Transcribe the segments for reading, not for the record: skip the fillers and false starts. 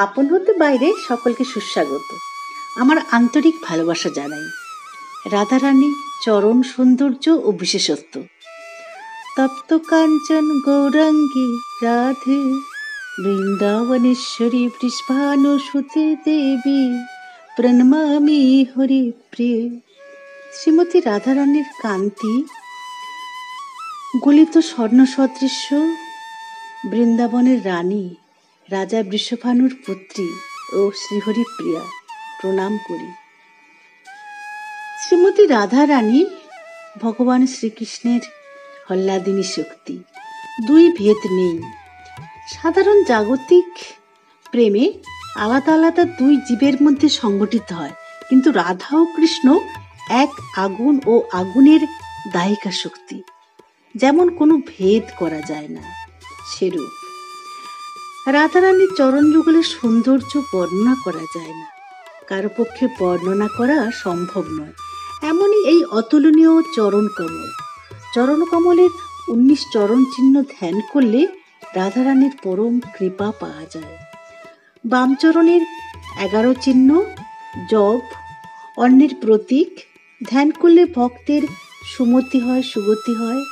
আপন হতে বাইরে সকলকে সুস্বাগত। আমার আন্তরিক ভালোবাসা জানাই। রাধারানী চরণ সৌন্দর্য ও বিশেষত্ব। তপ্ত কাঞ্চন গৌরাঙ্গী রাধে, বৃন্দাবনেশ্বরী বৃষভানুসুতে দেবী, প্রণমামি হরি প্রিয়। শ্রীমতী রাধারানীর কান্তি গলিত স্বর্ণ সদৃশ্য, বৃন্দাবনের রানী, রাজা বৃষভানুর পুত্রী ও শ্রীহরিপ্রিয়া, প্রণাম করি। শ্রীমতী রাধারানী ভগবান শ্রীকৃষ্ণের হল্লাদিনী শক্তি। দুই ভেদ নেই। সাধারণ জাগতিক প্রেমে আলাদা আলাদা দুই জীবের মধ্যে সংগঠিত হয়, কিন্তু রাধা ও কৃষ্ণ এক আগুন ও আগুনের দাহিকা শক্তি। যেমন কোনো ভেদ করা যায় না, সেরূপ রাধারানীর চরণ যুগলের সৌন্দর্য বর্ণনা করা যায় না, কারো পক্ষে বর্ণনা করা সম্ভব নয়। এমনই এই অতুলনীয় চরণ কমল। চরণ কমলের 19 চরণ চিহ্ন ধ্যান করলে রাধারানীর পরম কৃপা পাওয়া যায়। বাম চরণের 11 চিহ্ন জপ, অন্যের প্রতীক, ধ্যান করলে ভক্তের সুমতি হয়, সুগতি হয়,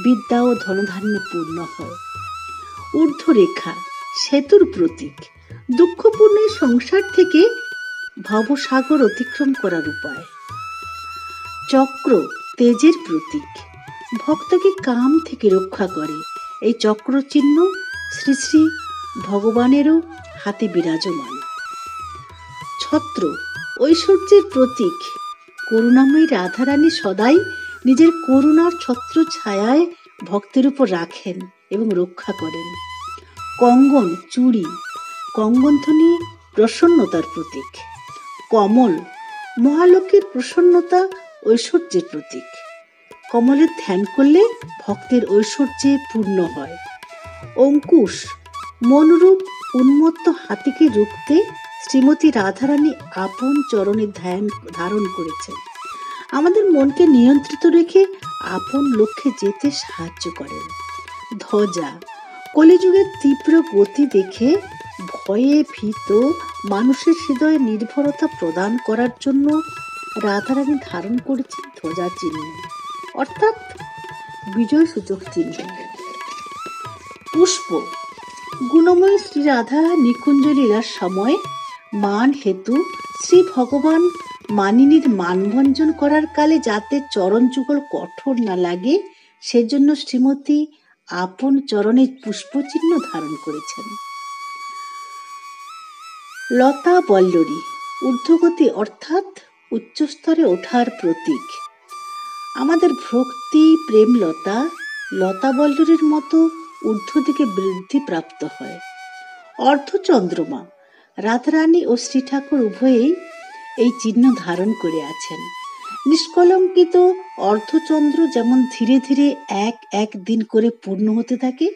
বিদ্যা ও ধনধান্যে পূর্ণ হয়। ঊর্ধ্বরেখা সেতুর প্রতীক, দুঃখপূর্ণ সংসার থেকে ভবসাগর অতিক্রম করার উপায়। চক্র তেজের প্রতীক, ভক্তকে কাম থেকে রক্ষা করে। এই চক্র চিহ্ন শ্রী শ্রী ভগবানেরও হাতে বিরাজমান। ছত্র ঐশ্বর্যের প্রতীক, করুণাময়ী রাধারানী সদাই নিজের করুণার ছত্র ছায়ায় ভক্তের উপর রাখেন এবং রক্ষা করেন। কঙ্গন চুড়ি, কঙ্গনধ্বনি প্রসন্নতার প্রতীক। কমল মহালক্ষ্মীর প্রসন্নতা, ঐশ্বর্যের প্রতীক। কমলের ধ্যান করলে ভক্তের ঐশ্বর্যে পূর্ণ হয়। অঙ্কুশ মনরূপ উন্মত্ত হাতিকে রুখতে শ্রীমতী রাধারানী আপন চরণে ধ্যান ধারণ করেছেন। আমাদের মনকে নিয়ন্ত্রিত রেখে আপন লক্ষ্যে যেতে সাহায্য করেন। ধ্বজা কলিযুগের তীব্র গতি দেখে ভয়ে ভীত মানুষের হৃদয়ে নির্ভরতা প্রদান করার জন্য রাধারানী ধারণ করেছেন ধ্বজা চিহ্ন, অর্থাৎ বিজয় সূচক চিহ্ন। পুষ্প গুণময় শ্রী রাধা নিকুঞ্জ লীলার সময় মান হেতু শ্রী ভগবান মানিনীর মানভঞ্জন করার কালে যাতে চরণ যুগল কঠোর না লাগে, সেজন্য শ্রীমতী আপন চরণে পুষ্পচিহ্ন ধারণ করেছেন। লতা বল্লরী ঊর্ধ্বগতি অর্থাৎ উচ্চস্তরে ওঠার প্রতীক। আমাদের ভক্তি প্রেম লতা লতা বল্লরীর মতো ঊর্ধ্ব দিকে বৃদ্ধি প্রাপ্ত হয়। অর্ধচন্দ্রমা রাধারানী ও শ্রী ঠাকুর উভয়েই এই চিহ্ন ধারণ করে আছেন। নিষ্কলঙ্কিত অর্ধচন্দ্র যেমন ধীরে ধীরে এক এক দিন করে পূর্ণ হতে থাকে,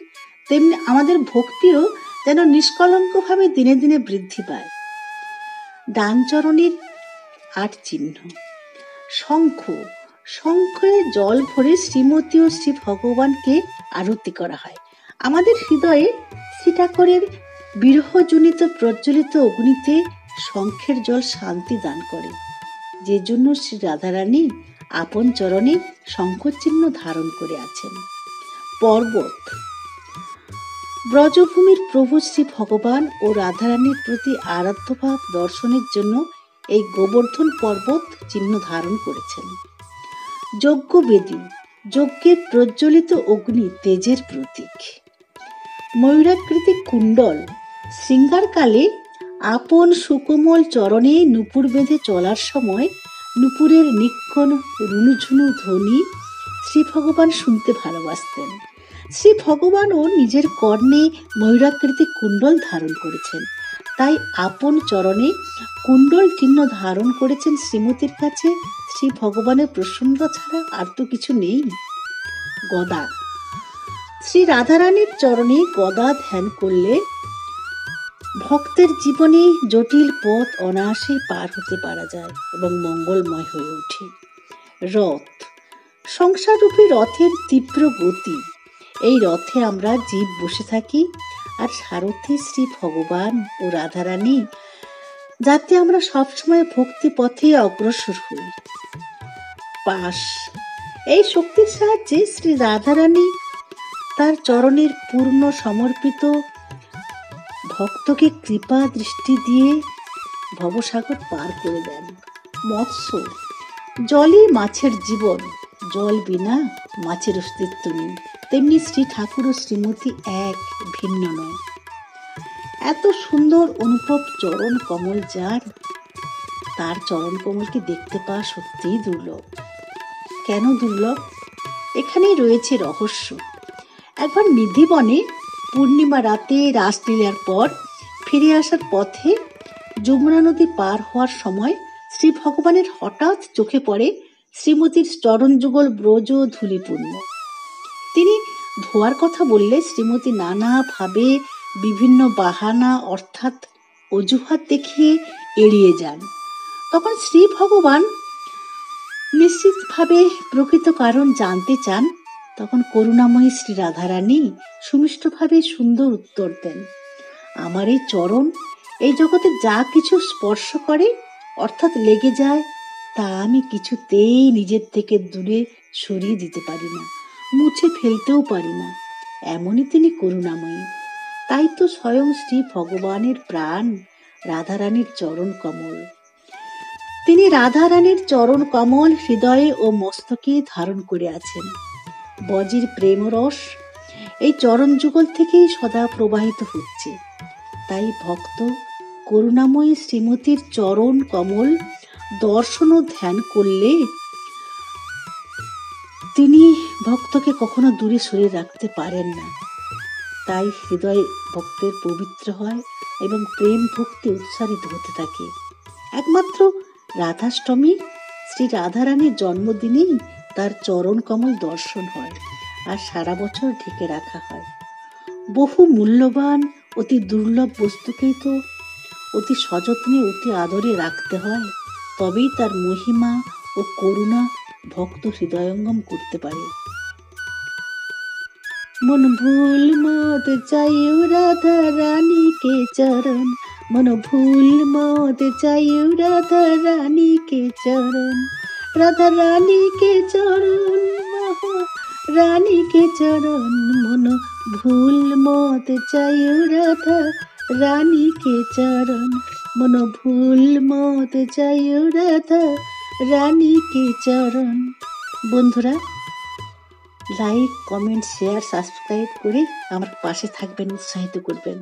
তেমনি আমাদের ভক্তিও যেন নিষ্কলঙ্কভাবে দিনে দিনে বৃদ্ধি পায়। ডান চরণের 8 চিহ্ন। শঙ্খ শঙ্খে জল ভরে শ্রীমতী ও শ্রী ভগবানকে আরতি করা হয়। আমাদের হৃদয়ে শ্রী ঠাকুরের বিরহজনিত প্রজ্বলিত অগ্নিতে শঙ্খের জল শান্তি দান করে, যে জন্য শ্রী রাধারানী আপন চরণে শঙ্খ চিহ্ন ধারণ করে আছেন। পর্বত ব্রজভূমির প্রভু শ্রী ভগবান ও রাধারানীর প্রতি আরাধ্যভাব দর্শনের জন্য এই গোবর্ধন পর্বত চিহ্ন ধারণ করেছেন। যজ্ঞবেদী যজ্ঞের প্রজ্বলিত অগ্নি তেজের প্রতীক। ময়ূরাকৃতি কুণ্ডল শৃঙ্গারকালে আপন সুকোমল চরণে নূপুর বেঁধে চলার সময় নূপুরের নিক্ষণ রুনুঝুনু ধ্বনি শ্রী ভগবান শুনতে ভালোবাসতেন। শ্রী ভগবানও নিজের কর্ণে ময়ূরাকৃতি কুণ্ডল ধারণ করেছেন, তাই আপন চরণে কুণ্ডল চিহ্ন ধারণ করেছেন। শ্রীমতীর কাছে শ্রী ভগবানের প্রসন্নতা ছাড়া আর তো কিছু নেই। গদা শ্রী রাধারানীর চরণে গদা ধ্যান করলে ভক্তের জীবনে জটিল পথ অনায়াসে পার হতে পারা যায় এবং মঙ্গলময় হয়ে ওঠে। রথ সংসাররূপী রথের তীব্র গতি। এই রথে আমরা জীব বসে থাকি আর সারথি শ্রী ভগবান ও রাধারানী, যাতে আমরা সবসময় ভক্তি পথে অগ্রসর হই। পাশ এই শক্তির সাহায্যে শ্রী রাধারানী তার চরণের পূর্ণ সমর্পিত ভক্তকে কৃপা দৃষ্টি দিয়ে ভবসাগর পার করে দেন। মৎস্য, জলই মাছের জীবন, জল বিনা মাছের অস্তিত্ব নেই। তেমনি শ্রী ঠাকুর ও শ্রীমতী এক, ভিন্ন নয়। এত সুন্দর অনুভব চরণ কমল যার, তার চরণ কমলকে দেখতে পাওয়া সত্যিই দুর্লভ। কেন দুর্লভ? এখানেই রয়েছে রহস্য। একবার নিধিবনে পূর্ণিমা রাতে রাসলীলার পর ফিরে আসার পথে যমুনা নদী পার হওয়ার সময় শ্রী ভগবানের হঠাৎ চোখে পড়ে শ্রীমতীর চরণ যুগল ব্রজ ধূলিপূর্ণ। তিনি ধোয়ার কথা বললে শ্রীমতী নানাভাবে বিভিন্ন বাহানা অর্থাৎ অজুহাত দেখিয়ে এড়িয়ে যান। তখন শ্রী ভগবান নিশ্চিতভাবে প্রকৃত কারণ জানতে চান। তখন করুণাময়ী শ্রী রাধারানী সুমিষ্টভাবে সুন্দর উত্তর দেন, আমার এই চরণ এই জগতে যা কিছু স্পর্শ করে অর্থাৎ লেগে যায়, তা আমি কিছুতেই নিজের থেকে দূরে সরিয়ে দিতে পারি না, মুছে ফেলতেও পারি না। এমনই তিনি করুণাময়ী। তাই তো স্বয়ং শ্রী ভগবানের প্রাণ রাধারানীর চরণ কমল। তিনি রাধারানীর চরণ কমল হৃদয়ে ও মস্তকে ধারণ করে আছেন। বজির প্রেমরস এই চরণ যুগল থেকেই সদা প্রবাহিত হচ্ছে। তাই ভক্ত করুণাময়ী শ্রীমতীর চরণ কমল দর্শন ও ধ্যান করলে তিনি ভক্তকে কখনো দূরে সরিয়ে রাখতে পারেন না। তাই হৃদয় ভক্তের পবিত্র হয় এবং প্রেম ভক্তি উৎসারিত হতে থাকে। একমাত্র রাধাষ্টমী শ্রী রাধারানীর জন্মদিনেই তার চরণ কমল দর্শন হয় আর সারা বছর ঢেকে রাখা হয়। বহু মূল্যবান অতি দুর্লভ বস্তুকেই তো অতি সযত্নে অতি আদরে রাখতে হয়, তবেই তার মহিমা ও করুণা ভক্ত হৃদয়ঙ্গম করতে পারে। मन भूल मत चाहिए राधा रानी के चरण, मन भूल मत चाहिए राधा रानी के चरण, राधा रानी के चरण, रानी के चरण, मन भूल मत चाहिए राधा रानी के चरण, मन भूल मत चाहिए राधा रानी के चरण। বন্ধুরা, লাইক, কমেন্ট, শেয়ার, সাবস্ক্রাইব করে আমার পাশে থাকবেন, উৎসাহিত করবেন।